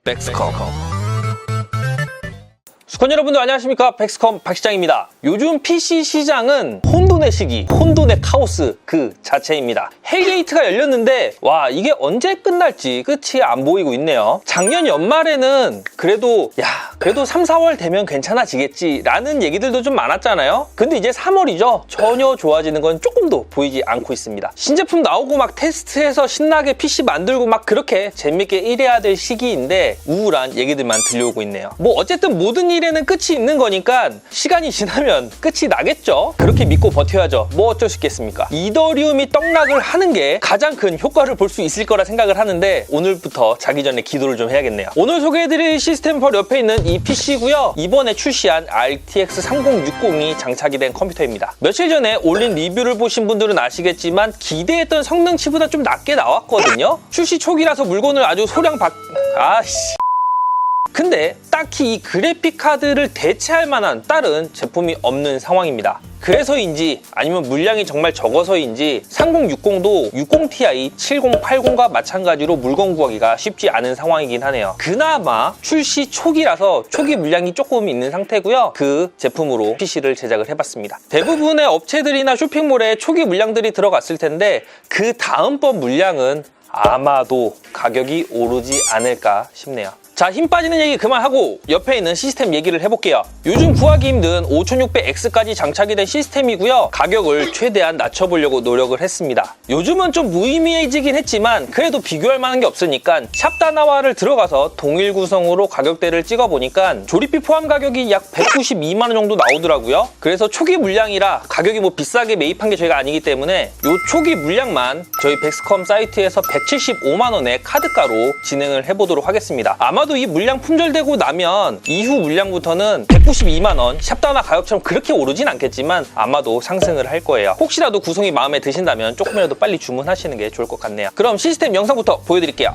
백스컴. 수건 여러분들 안녕하십니까? 백스컴 박시장입니다. 요즘 PC 시장은 혼돈의 시기, 혼돈의 카오스 그 자체입니다. 헬게이트가 열렸는데 와, 이게 언제 끝날지 끝이 안 보이고 있네요. 작년 연말에는 그래도 3, 4월 되면 괜찮아지겠지 라는 얘기들도 좀 많았잖아요. 근데 이제 3월이죠. 전혀 좋아지는 건 조금도 보이지 않고 있습니다. 신제품 나오고 막 테스트해서 신나게 PC 만들고 막 그렇게 재밌게 일해야 될 시기인데 우울한 얘기들만 들려오고 있네요. 뭐 어쨌든 모든 일에는 끝이 있는 거니까 시간이 지나면 끝이 나겠죠. 그렇게 믿고 버텨야죠. 뭐 어쩔 수 있겠습니까? 이더리움이 떡락을 하는 게 가장 큰 효과를 볼 수 있을 거라 생각을 하는데 오늘부터 자기 전에 기도를 좀 해야겠네요. 오늘 소개해드릴 시스템 바로 옆에 있는 이 PC고요. 이번에 출시한 RTX 3060이 장착이 된 컴퓨터입니다. 며칠 전에 올린 리뷰를 보신 분들은 아시겠지만 기대했던 성능치보다 좀 낮게 나왔거든요. 출시 초기라서 물건을 아주 근데 딱히 이 그래픽 카드를 대체할 만한 다른 제품이 없는 상황입니다. 그래서인지 아니면 물량이 정말 적어서인지 3060도 60ti 7080과 마찬가지로 물건 구하기가 쉽지 않은 상황이긴 하네요. 그나마 출시 초기라서 초기 물량이 조금 있는 상태고요. 그 제품으로 PC를 제작을 해봤습니다. 대부분의 업체들이나 쇼핑몰에 초기 물량들이 들어갔을 텐데 그 다음번 물량은 아마도 가격이 오르지 않을까 싶네요. 자, 힘 빠지는 얘기 그만하고 옆에 있는 시스템 얘기를 해볼게요. 요즘 구하기 힘든 5600X까지 장착이 된 시스템이고요. 가격을 최대한 낮춰보려고 노력을 했습니다. 요즘은 좀 무의미해지긴 했지만 그래도 비교할 만한 게 없으니까 샵다나와를 들어가서 동일 구성으로 가격대를 찍어보니까 조립비 포함 가격이 약 192만 원 정도 나오더라고요. 그래서 초기 물량이라 가격이 뭐 비싸게 매입한 게 저희가 아니기 때문에 요 초기 물량만 저희 백스컴 사이트에서 175만 원의 카드가로 진행을 해보도록 하겠습니다. 아마도 이 물량 품절되고 나면 이후 물량부터는 192만 원, 샵다나 가격처럼 그렇게 오르진 않겠지만 아마도 상승을 할 거예요. 혹시라도 구성이 마음에 드신다면 조금이라도 빨리 주문하시는 게 좋을 것 같네요. 그럼 시스템 영상부터 보여드릴게요.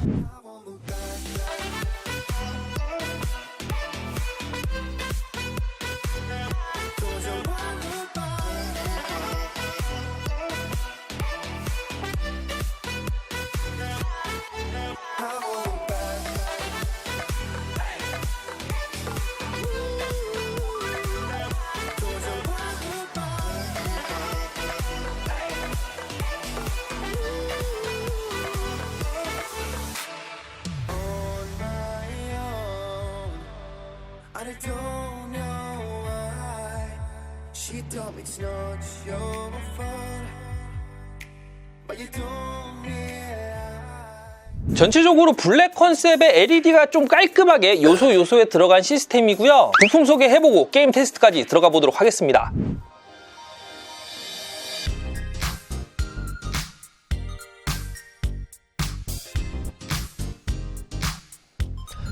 I don't know why she told me it's not your fault, but you told me 전체적으로 블랙 컨셉의 LED가 좀 깔끔하게 요소에 들어간 시스템이고요. 부품 소개해보고 게임 테스트까지 들어가 보도록 하겠습니다.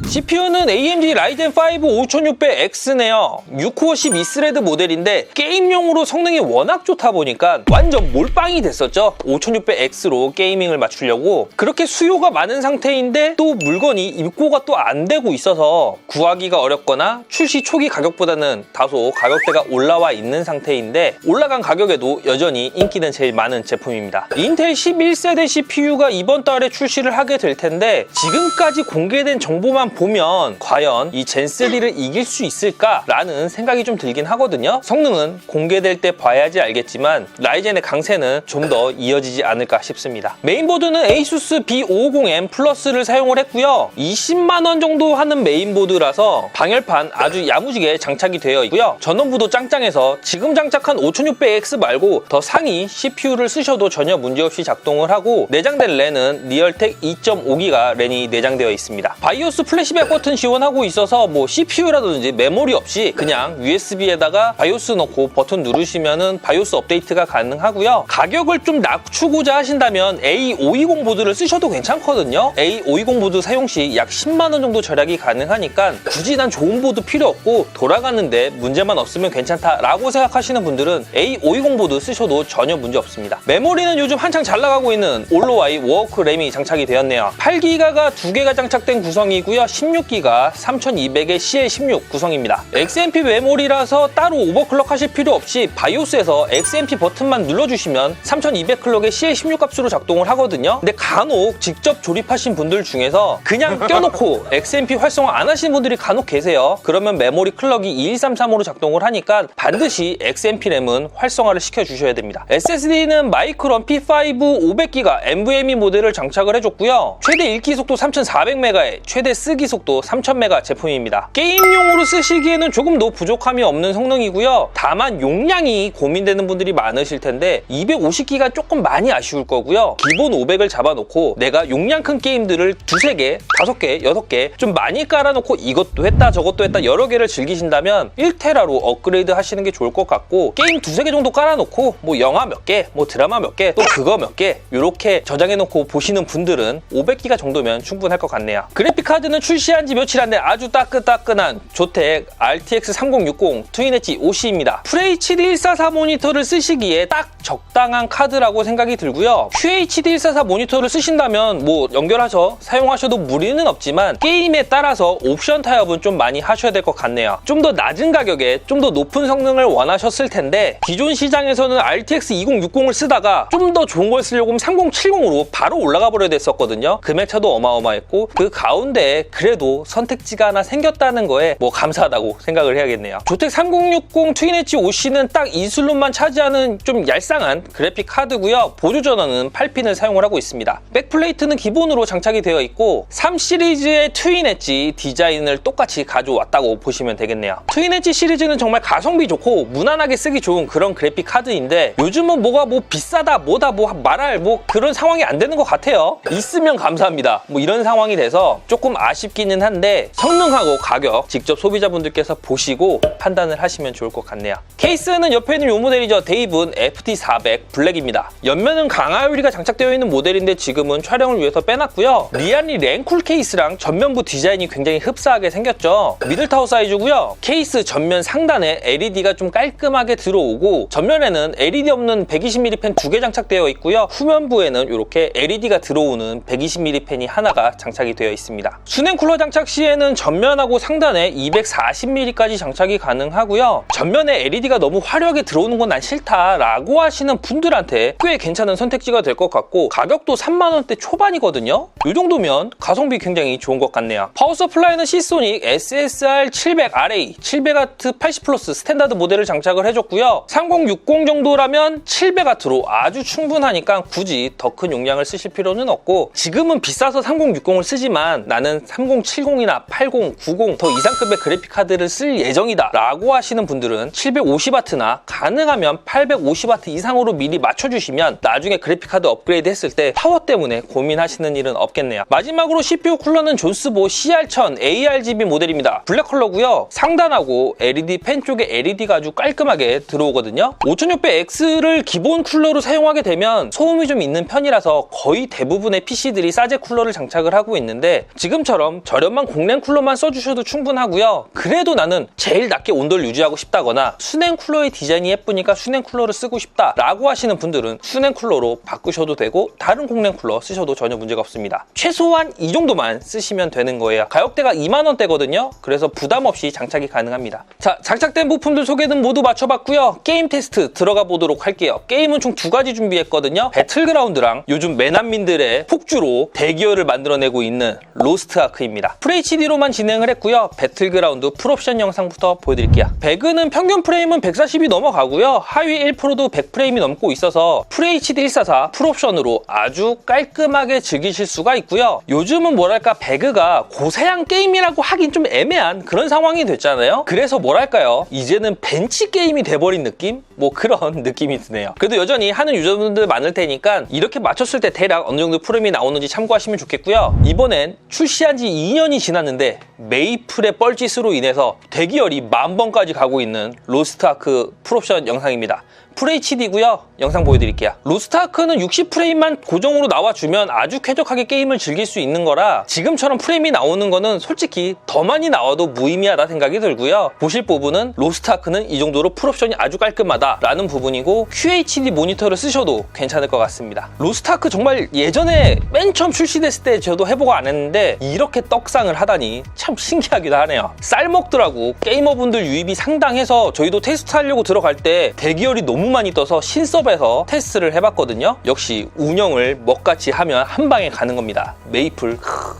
CPU는 AMD Ryzen 5 5600X네요. 6코어 12스레드 모델인데 게임용으로 성능이 워낙 좋다 보니까 완전 몰빵이 됐었죠. 5600X로 게이밍을 맞추려고. 그렇게 수요가 많은 상태인데 또 물건이 입고가 또 안 되고 있어서 구하기가 어렵거나 출시 초기 가격보다는 다소 가격대가 올라와 있는 상태인데 올라간 가격에도 여전히 인기는 제일 많은 제품입니다. 인텔 11세대 CPU가 이번 달에 출시를 하게 될 텐데 지금까지 공개된 정보만 보면 과연 이 젠3를 이길 수 있을까라는 생각이 좀 들긴 하거든요. 성능은 공개될 때 봐야지 알겠지만 라이젠의 강세는 좀 더 이어지지 않을까 싶습니다. 메인보드는 ASUS B550M 플러스를 사용을 했고요. 20만 원 정도 하는 메인보드라서 방열판 아주 야무지게 장착이 되어 있고요. 전원부도 짱짱해서 지금 장착한 5600X 말고 더 상위 CPU를 쓰셔도 전혀 문제없이 작동을 하고 내장된 랜은 리얼텍 2.5기가 랜이 내장되어 있습니다. 바이오스 플래시백 버튼 지원하고 있어서 뭐 CPU라든지 메모리 없이 그냥 USB에다가 바이오스 넣고 버튼 누르시면은 바이오스 업데이트가 가능하고요. 가격을 좀 낮추고자 하신다면 A520 보드를 쓰셔도 괜찮거든요. A520 보드 사용 시 약 10만 원 정도 절약이 가능하니까 굳이 난 좋은 보드 필요 없고 돌아가는데 문제만 없으면 괜찮다라고 생각하시는 분들은 A520 보드 쓰셔도 전혀 문제 없습니다. 메모리는 요즘 한창 잘 나가고 있는 올로와이 워크 램이 장착이 되었네요. 8기가가 2개가 장착된 구성이고요. 16기가 3200의 CL16 구성입니다. XMP 메모리라서 따로 오버클럭 하실 필요 없이 바이오스에서 XMP 버튼만 눌러주시면 3200클럭의 CL16 값으로 작동을 하거든요. 근데 간혹 직접 조립하신 분들 중에서 그냥 껴놓고 XMP 활성화 안 하시는 분들이 간혹 계세요. 그러면 메모리 클럭이 21335로 작동을 하니까 반드시 XMP 램은 활성화를 시켜주셔야 됩니다. SSD는 마이크론 P5 500기가 NVMe 모델을 장착을 해줬고요. 최대 읽기 속도 3400MHz, 최대 쓰기 속도 3000MHz 제품입니다. 게임용으로 쓰시기에는 조금 더 부족함이 없는 성능이고요. 다만 용량이 고민되는 분들이 많으실 텐데 250기가 조금 많이 아쉬울 거고요. 기본 500을 잡아놓고 내가 용량 큰 게임들을 두세 개, 5개, 6개 좀 많이 깔아놓고 이것도 했다 저것도 했다 여러 개를 즐기신다면 1테라로 업그레이드 하시는 게 좋을 것 같고, 게임 두세 개 정도 깔아놓고 뭐 영화 몇 개, 뭐 드라마 몇 개, 또 그거 몇 개 이렇게 저장해놓고 보시는 분들은 500기가 정도면 충분할 것 같네요. 그래픽카드는 출시한 지 며칠 안 된 아주 따끈따끈한 조텍 RTX 3060 트윈 엣지 OC입니다. FHD 144 모니터를 쓰시기에 딱 적당한 카드라고 생각이 들고요. QHD 144 모니터를 쓰신다면 뭐 연결하셔 사용하셔도 무리는 없지만 게임에 따라서 옵션 타협은 좀 많이 하셔야 될 것 같네요. 좀 더 낮은 가격에 좀 더 높은 성능을 원하셨을 텐데 기존 시장에서는 RTX 2060을 쓰다가 좀 더 좋은 걸 쓰려고 하면 3070으로 바로 올라가 버려야 됐었거든요. 금액차도 어마어마했고 그 가운데 그래도 선택지가 하나 생겼다는 거에 뭐 감사하다고 생각을 해야겠네요. 조텍 3060 트윈 엣지 OC는 딱 이 슬롯만 차지하는 좀 얄쌍한 그래픽 카드고요. 보조 전원은 8핀을 사용을 하고 있습니다. 백플레이트는 기본으로 장착이 되어 있고 3 시리즈의 트윈 엣지 디자인을 똑같이 가져왔다고 보시면 되겠네요. 트윈 엣지 시리즈는 정말 가성비 좋고 무난하게 쓰기 좋은 그런 그래픽 카드인데 요즘은 뭐가 뭐 비싸다 뭐다 뭐 말할 뭐 그런 상황이 안 되는 것 같아요. 있으면 감사합니다. 뭐 이런 상황이 돼서 조금 아쉽기는 한데 성능하고 가격 직접 소비자분들께서 보시고 판단을 하시면 좋을 것 같네요. 케이스는 옆에 있는 이 모델이죠. 데이븐 FT400 블랙입니다. 옆면은 강화 유리가 장착되어 있는 모델인데 지금은 촬영을 위해서 빼놨고요. 리안리 랭쿨 케이스랑 전면부 디자인이 굉장히 흡사하게 생겼죠. 미들타워 사이즈고요. 케이스 전면 상단에 LED가 좀 깔끔하게 들어오고 전면에는 LED 없는 120mm 펜 2개 장착되어 있고요. 후면부에는 이렇게 LED가 들어오는 120mm 펜이 하나가 장착이 되어 있습니다. 수냉 쿨러 장착 시에는 전면하고 상단에 240mm까지 장착이 가능하고요. 전면에 LED가 너무 화려하게 들어오는 건 난 싫다라고 하시는 분들한테 꽤 괜찮은 선택지가 될 것 같고 가격도 3만원대 초반이거든요. 이 정도면 가성비 굉장히 좋은 것 같네요. 파워 서플라이는 시소닉 SSR 700RA 700W 80 플러스 스탠다드 모델을 장착을 해줬고요. 3060 정도라면 700W로 아주 충분하니까 굳이 더 큰 용량을 쓰실 필요는 없고, 지금은 비싸서 3060을 쓰지만 나는 3070이나 80, 90 더 이상급의 그래픽카드를 쓸 예정이다 라고 하시는 분들은 750W나 가능하면 850W 이상으로 미리 맞춰주시면 나중에 그래픽카드 업그레이드 했을 때 파워 때문에 고민하시는 일은 없겠네요. 마지막으로 CPU 쿨러는 존스보 CR1000 ARGB 모델입니다. 블랙 컬러고요. 상단하고 LED 펜 쪽에 LED가 아주 깔끔하게 들어오거든요. 5600X를 기본 쿨러로 사용하게 되면 소음이 좀 있는 편이라서 거의 대부분의 PC들이 사제 쿨러를 장착을 하고 있는데 지금처럼 저렴한 공랭 쿨러만 써주셔도 충분하고요. 그래도 나는 제일 낮게 온도를 유지하고 싶다거나 수냉 쿨러의 디자인이 예쁘니까 수냉 쿨러를 쓰고 싶다 라고 하시는 분들은 수냉 쿨러로 바꾸셔도 되고 다른 공랭 쿨러 쓰셔도 전혀 문제가 없습니다. 최소한 이 정도만 쓰시면 되는 거예요. 가격대가 2만원대거든요. 그래서 부담 없이 장착이 가능합니다. 자, 장착된 부품들 소개는 모두 맞춰봤고요. 게임 테스트 들어가 보도록 할게요. 게임은 총 2가지 준비했거든요. 배틀그라운드랑 요즘 매난민들의 폭주로 대기열을 만들어내고 있는 로스트 아크입니다. FHD로만 진행을 했고요. 배틀그라운드 풀옵션 영상부터 보여드릴게요. 배그는 평균 프레임은 140이 넘어가고요. 하위 1%도 100프레임이 넘고 있어서 FHD 144 풀옵션으로 아주 깔끔하게 즐기실 수가 있고요. 요즘은 뭐랄까 배그가 고사양 게임이라고 하긴 좀 애매한 그런 상황이 됐잖아요. 그래서 뭐랄까요, 이제는 벤치 게임이 돼버린 느낌? 뭐 그런 느낌이 드네요. 그래도 여전히 하는 유저분들 많을 테니까 이렇게 맞췄을 때 대략 어느 정도 프레임이 나오는지 참고하시면 좋겠고요. 이번엔 출시한 지 2년이 지났는데 메이플의 뻘짓으로 인해서 대기열이 10,000번까지 가고 있는 로스트 아크 풀옵션 영상입니다. FHD고요. 영상 보여드릴게요. 로스트아크는 60프레임만 고정으로 나와주면 아주 쾌적하게 게임을 즐길 수 있는 거라 지금처럼 프레임이 나오는 거는 솔직히 더 많이 나와도 무의미하다 생각이 들고요. 보실 부분은 로스트아크는 이 정도로 풀옵션이 아주 깔끔하다 라는 부분이고 QHD 모니터를 쓰셔도 괜찮을 것 같습니다. 로스트아크 정말 예전에 맨 처음 출시됐을 때 저도 해보고 안 했는데 이렇게 떡상을 하다니 참 신기하기도 하네요. 쌀먹더라고. 게이머분들 유입이 상당해서 저희도 테스트하려고 들어갈 때 대기열이 너무 많이 떠서 신섭에서 테스트를 해봤거든요. 역시 운영을 먹같이 하면 한 방에 가는 겁니다. 메이플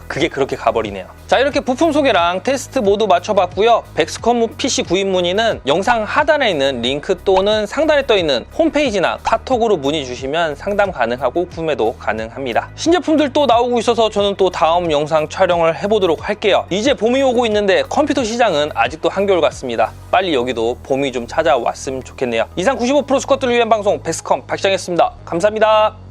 그게 그렇게 가버리네요. 자, 이렇게 부품 소개랑 테스트 모두 맞춰봤고요. 백스컴 PC 구입 문의는 영상 하단에 있는 링크 또는 상단에 떠있는 홈페이지나 카톡으로 문의 주시면 상담 가능하고 구매도 가능합니다. 신제품들 또 나오고 있어서 저는 또 다음 영상 촬영을 해보도록 할게요. 이제 봄이 오고 있는데 컴퓨터 시장은 아직도 한겨울 같습니다. 빨리 여기도 봄이 좀 찾아왔으면 좋겠네요. 이상 95% 스쿼트를 위한 방송 백스컴 박시장이었습니다. 감사합니다.